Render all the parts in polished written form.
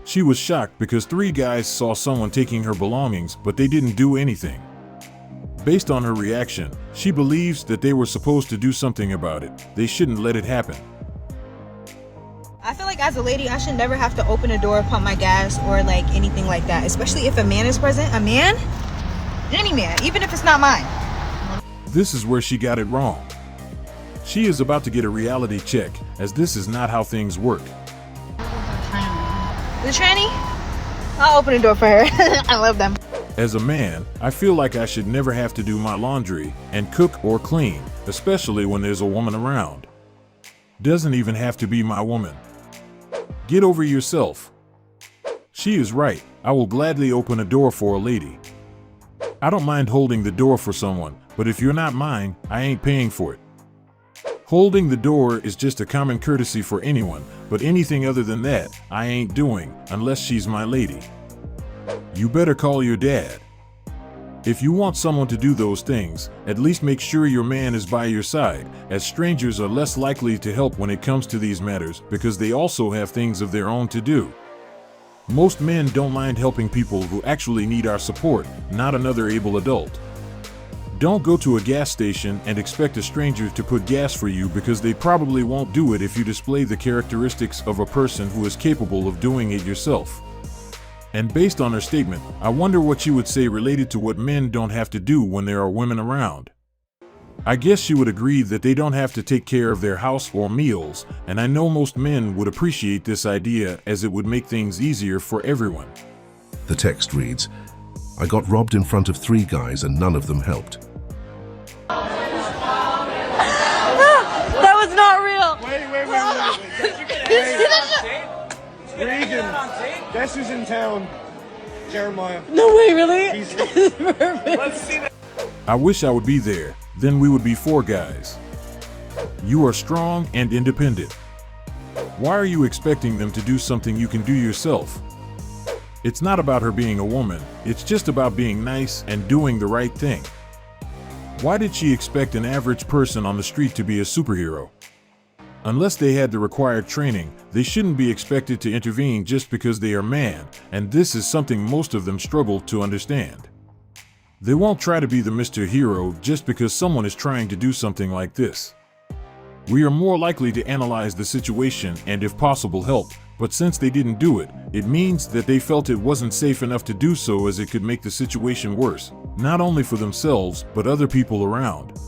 She was shocked because 3 guys saw someone taking her belongings, but they didn't do anything. Based on her reaction, she believes that they were supposed to do something about it. They shouldn't let it happen. I feel like as a lady, I should never have to open a door, pump my gas, or like anything like that. Especially if a man is present. A man? Any man, even if it's not mine. This is where she got it wrong. She is about to get a reality check, as this is not how things work. The tranny? I'll open the door for her. I love them. As a man, I feel like I should never have to do my laundry and cook or clean, especially when there's a woman around. Doesn't even have to be my woman. Get over yourself. She is right. I will gladly open a door for a lady. I don't mind holding the door for someone, but if you're not mine, I ain't paying for it. Holding the door is just a common courtesy for anyone, but anything other than that, I ain't doing, unless she's my lady. You better call your dad. If you want someone to do those things, at least make sure your man is by your side, as strangers are less likely to help when it comes to these matters because they also have things of their own to do. Most men don't mind helping people who actually need our support, not another able adult. Don't go to a gas station and expect a stranger to put gas for you because they probably won't do it if you display the characteristics of a person who is capable of doing it yourself. And based on her statement, I wonder what she would say related to what men don't have to do when there are women around. I guess she would agree that they don't have to take care of their house or meals, and I know most men would appreciate this idea as it would make things easier for everyone. The text reads, I got robbed in front of 3 guys and none of them helped. That was not real. Wait. Regan, guess who's in town? Jeremiah. No way, really? He's perfect. Let's see that. I wish I would be there, then we would be 4 guys. You are strong and independent. Why are you expecting them to do something you can do yourself? It's not about her being a woman, it's just about being nice and doing the right thing. Why did she expect an average person on the street to be a superhero? Unless they had the required training, they shouldn't be expected to intervene just because they are man, and this is something most of them struggle to understand. They won't try to be the Mr. Hero just because someone is trying to do something like this. We are more likely to analyze the situation and, if possible, help, but since they didn't do it, it means that they felt it wasn't safe enough to do so, as it could make the situation worse, not only for themselves, but other people around.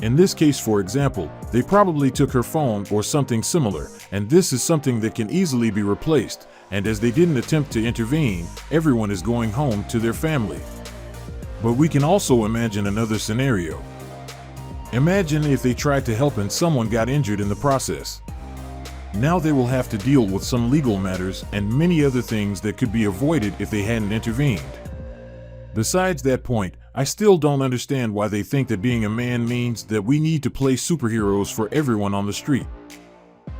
In this case, for example, they probably took her phone or something similar, and this is something that can easily be replaced, and as they didn't attempt to intervene, everyone is going home to their family. But we can also imagine another scenario. Imagine if they tried to help and someone got injured in the process. Now they will have to deal with some legal matters and many other things that could be avoided if they hadn't intervened. Besides that point, I still don't understand why they think that being a man means that we need to play superheroes for everyone on the street.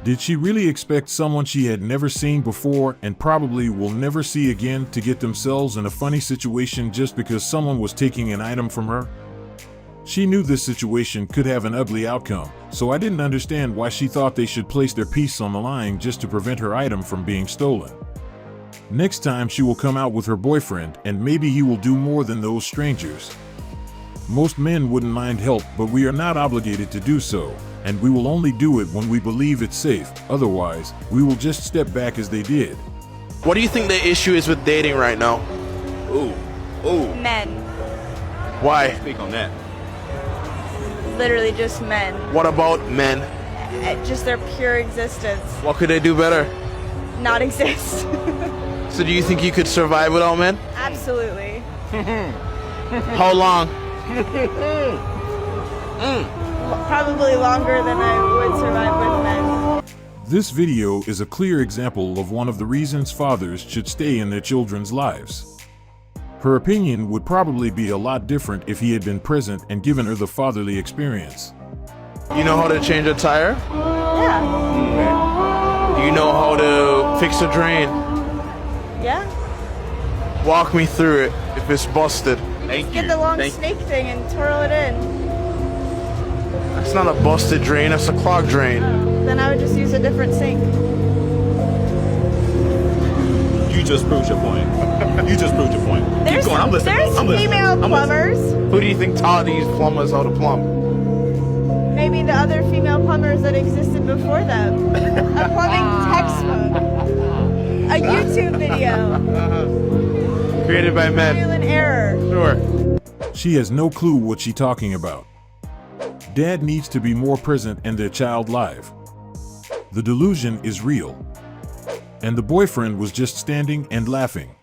Did she really expect someone she had never seen before and probably will never see again to get themselves in a funny situation just because someone was taking an item from her? She knew this situation could have an ugly outcome, so I didn't understand why she thought they should place their peace on the line just to prevent her item from being stolen. Next time she will come out with her boyfriend, and maybe he will do more than those strangers. Most men wouldn't mind help, but we are not obligated to do so, and we will only do it when we believe it's safe. Otherwise, we will just step back as they did. What do you think the issue is with dating right now? Ooh. Men. Why? Speak on that. Literally just men. What about men? Just their pure existence. What could they do better? Not exist. So do you think you could survive without men? Absolutely. How long? Probably longer than I would survive with men. This video is a clear example of one of the reasons fathers should stay in their children's lives. Her opinion would probably be a lot different if he had been present and given her the fatherly experience. You know how to change a tire? Yeah. Do you know how to fix a drain? Yeah. Walk me through it if it's busted. Get the long snake thing and twirl it in. That's not a busted drain, that's a clogged drain. then I would just use a different sink. You just proved your point. You just proved your point. There's, Keep going. I'm listening. there's I'm listening. female I'm plumbers. listening. Who do you think taught these plumbers how to plumb? Maybe the other female plumbers that existed before them. A plumbing textbook. A YouTube video. Created by men. Trial and error. Sure. She has no clue what she's talking about. Dad needs to be more present in their child life. The delusion is real. And the boyfriend was just standing and laughing.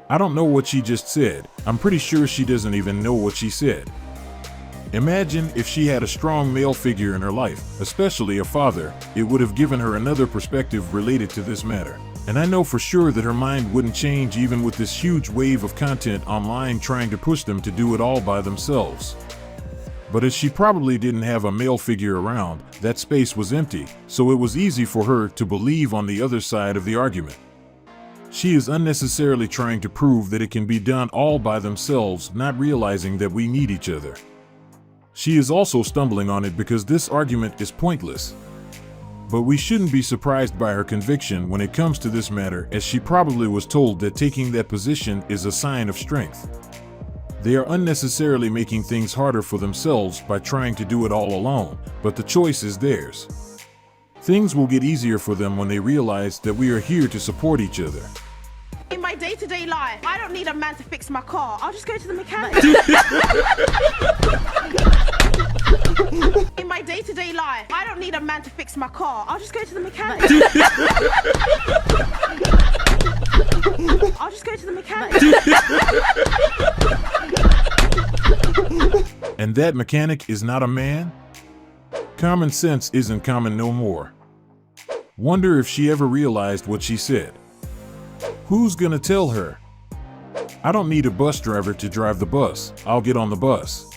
I don't know what she just said. I'm pretty sure she doesn't even know what she said. Imagine if she had a strong male figure in her life, especially a father. It would have given her another perspective related to this matter. And I know for sure that her mind wouldn't change even with this huge wave of content online trying to push them to do it all by themselves. But as she probably didn't have a male figure around, that space was empty, so it was easy for her to believe on the other side of the argument. She is unnecessarily trying to prove that it can be done all by themselves, not realizing that we need each other. She is also stumbling on it because this argument is pointless. But we shouldn't be surprised by her conviction when it comes to this matter, as she probably was told that taking that position is a sign of strength. They are unnecessarily making things harder for themselves by trying to do it all alone, but the choice is theirs. Things will get easier for them when they realize that we are here to support each other. In my day-to-day life, I don't need a man to fix my car. I'll just go to the mechanic. In my day-to-day life, I don't need a man to fix my car. I'll just go to the mechanic. I'll just go to the mechanic. And that mechanic is not a man? Common sense isn't common no more. Wonder if she ever realized what she said. Who's gonna tell her? I don't need a bus driver to drive the bus. I'll get on the bus.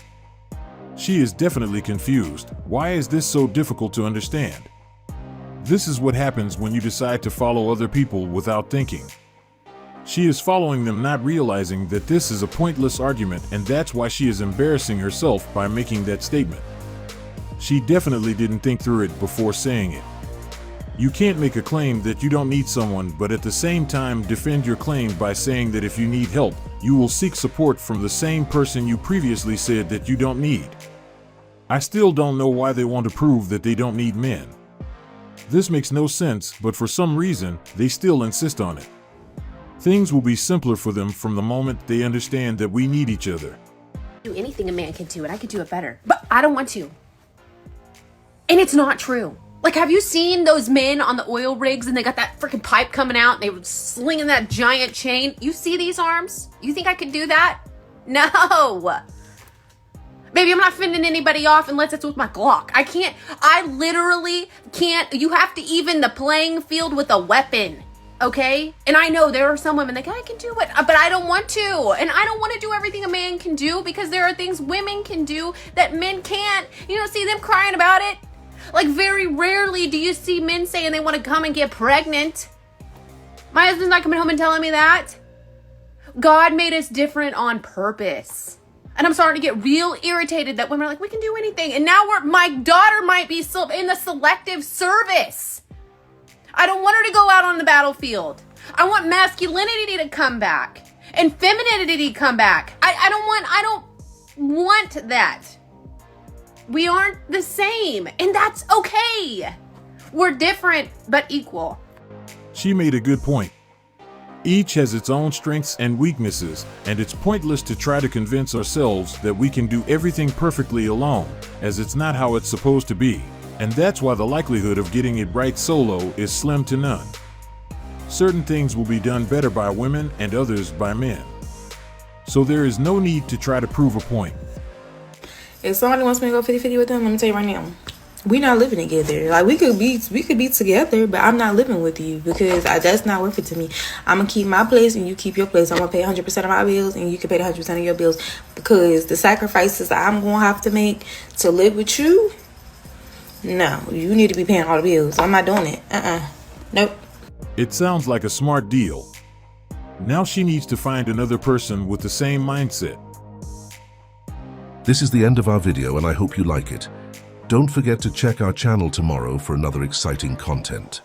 She is definitely confused. Why is this so difficult to understand? This is what happens when you decide to follow other people without thinking. She is following them, not realizing that this is a pointless argument, and that's why she is embarrassing herself by making that statement. She definitely didn't think through it before saying it. You can't make a claim that you don't need someone, but at the same time defend your claim by saying that if you need help, you will seek support from the same person you previously said that you don't need. I still don't know why they want to prove that they don't need men. This makes no sense, but for some reason, they still insist on it. Things will be simpler for them from the moment they understand that we need each other. Do anything a man can do, and I could do it better. But I don't want to. And it's not true. Like, have you seen those men on the oil rigs and they got that freaking pipe coming out and they were slinging that giant chain? You see these arms? You think I could do that? No. Baby, I'm not fending anybody off unless it's with my Glock. I literally can't. You have to even the playing field with a weapon. Okay? And I know there are some women that I can do it, but I don't want to. And I don't want to do everything a man can do because there are things women can do that men can't. You don't see them crying about it. Like, very rarely do you see men saying they want to come and get pregnant. My husband's not coming home and telling me that. God made us different on purpose. And I'm starting to get real irritated that women are like, we can do anything. And now my daughter might be in the selective service. I don't want her to go out on the battlefield. I want masculinity to come back and femininity to come back. I don't want that. We aren't the same, and that's okay. We're different, but equal. She made a good point. Each has its own strengths and weaknesses, and it's pointless to try to convince ourselves that we can do everything perfectly alone, as it's not how it's supposed to be. And that's why the likelihood of getting it right solo is slim to none. Certain things will be done better by women and others by men. So there is no need to try to prove a point. If somebody wants me to go 50-50 with them, let me tell you right now, we're not living together. Like, we could be together, but I'm not living with you because that's not worth it to me. I'm gonna keep my place and you keep your place. I'm gonna pay 100% of my bills and you can pay 100% of your bills, because the sacrifices that I'm gonna have to make to live with you, no, you need to be paying all the bills. I'm not doing it. Nope. It sounds like a smart deal. Now she needs to find another person with the same mindset. This is the end of our video and I hope you like it. Don't forget to check our channel tomorrow for another exciting content.